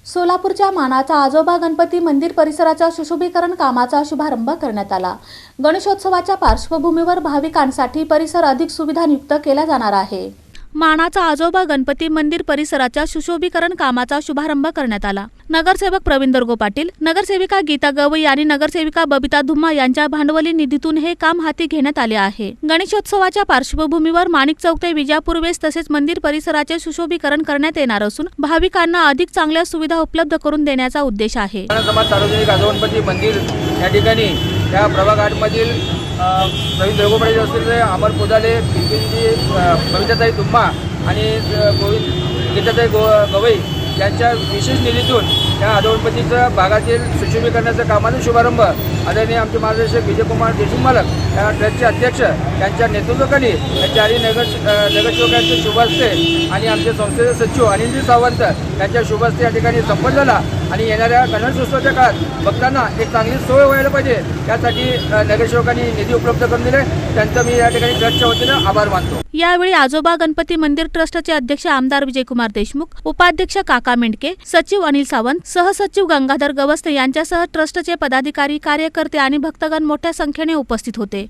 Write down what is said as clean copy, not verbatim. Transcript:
सोलापूरच्या मानाच्या आजोबा गणपती मंदिर परिसराच्या सुशोभीकरण कामाचा शुभारंभ करण्यात आला। गणेशोत्सवाच्या पार्श्वभूमीवर भाविकांसाठी परिसर अधिक सुविधायुक्त केला जाणार आहे। मानाचा आजोबा गणपती मंदिर परिसराच्या सुशोभीकरण कामाचा शुभारंभ करण्यात आला। नगरसेवक प्रवीण दर्गो पाटील, नगरसेविका गीता गवई आणि नगरसेविका बबिता धुम्मा यांच्या भांडवली निधीतून हे काम हाती घेण्यात आले आहे। गणेशोत्सवाच्या पार्श्वभूमीवर माणिक चौक ते विजापूर वेस्ट तसेच मंदिर परिसराचे सुशोभीकरण करण्यात येणार असून भाविकांना अधिक चांगल्या सुविधा उपलब्ध करून देण्याचा उद्देश आहे। सार्वजनिक गणपती मंदिर या ठिकाणी त्या प्रभाग 8 मधील प्रवीण दर्गो पाटील असलेले अमर पुदाले, बबिताताई धुम्मा आणि गीताताई गवई यांच्या विशेष निधीतून या गणपतीच्या भागातील सुशोभीकरणाच्या कामाचा शुभारंभ आदरणीय आमचे मार्गदर्शक विजयकुमार देशमुख मालक या ट्रस्टचे अध्यक्ष यांच्या नेतृत्वाखाली या चारही नगरसेवकांचे शुभ हस्ते आणि आमचे संस्थेचे सचिव अनिल सावंत यांच्या शुभ हस्ते या ठिकाणी संपन्न झाला। आणि येणाऱ्या गणेशोत्सवाच्या काळात भक्तांना एक चांगली सोय व्हायला पाहिजे यासाठी नगरसेवकांनी निधी उपलब्ध करून दिले, त्यांचा मी या ठिकाणी ट्रस्टच्या वतीने आभार मानतो। यावेळी आजोबा गणपती मंदिर ट्रस्टचे अध्यक्ष आमदार विजयकुमार देशमुख, उपाध्यक्ष काका मेंढके, सचिव अनिल सावंत, सहसचिव गंगाधर गवस्ते यांच्यासह ट्रस्टचे पदाधिकारी, कार्यकर्ते आणि भक्तगण मोठ्या संख्येने उपस्थित होते।